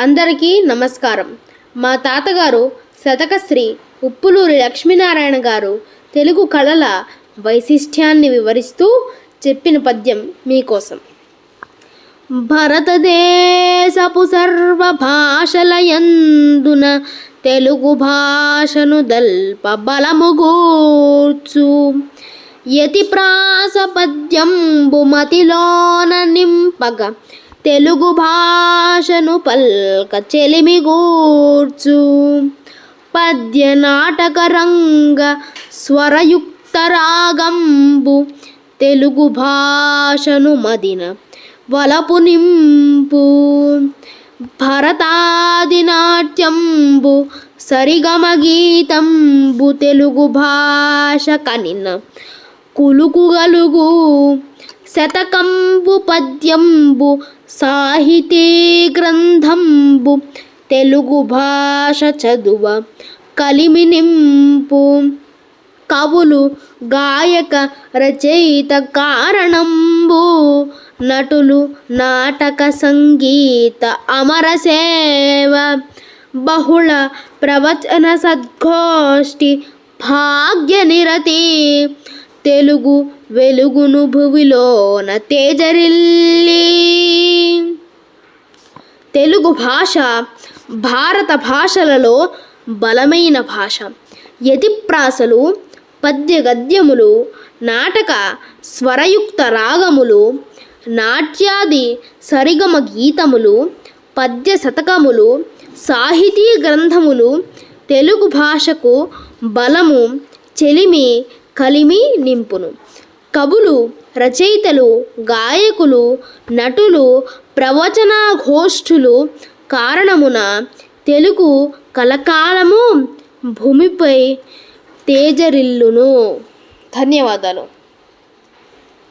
అందరికీ నమస్కారం. మా తాతగారు శతకశ్రీ ఉప్పులూరి లక్ష్మీనారాయణ గారు తెలుగు కళల వైశిష్ట్యాన్ని వివరిస్తూ చెప్పిన పద్యం మీకోసం. భారతదేశపు సర్వ భాషలయందున తెలుగు భాషను దల్ప బలముగూర్చు యతి ప్రాస పద్యంబు మతిలోన నింపగ తెలుగు భాషను పల్క చెలిమిగూర్చు పద్య నాటక రంగ స్వరయుక్త రాగంబు తెలుగు భాషను మదిన వలపు నింపు భరతాది నాట్యంబు సరిగమ గీతంబు తెలుగు భాష కనిన కులుకుగలుగు శతకంబు పద్యంబు సాహితీ గ్రంథంబు తెలుగు భాష చదువ కలిమి నింపు కవులు గాయక రచయిత కారణంబు నటులు నాటక సంగీత అమర సేవ బహుళ ప్రవచన సద్గోష్ఠి భాగ్య నిరతి తెలుగు వెలుగును భువిలోన తేజరిల్లి. తెలుగు భాష భారత భాషలలో బలమైన భాష. యతిప్రాసలు, పద్య గద్యములు, నాటక స్వరయుక్త రాగములు, నాట్యాది సరిగమ గీతములు, పద్య శతకములు, సాహితీ గ్రంథములు తెలుగు భాషకు బలము, చెలిమి, కలిమి నింపును. కవులు, రచయితలు, గాయకులు, నటులు, ప్రవచనఘోష్ఠులు కారణమున తెలుగు కలకాలము భూమిపై తేజరిల్లును. ధన్యవాదాలు.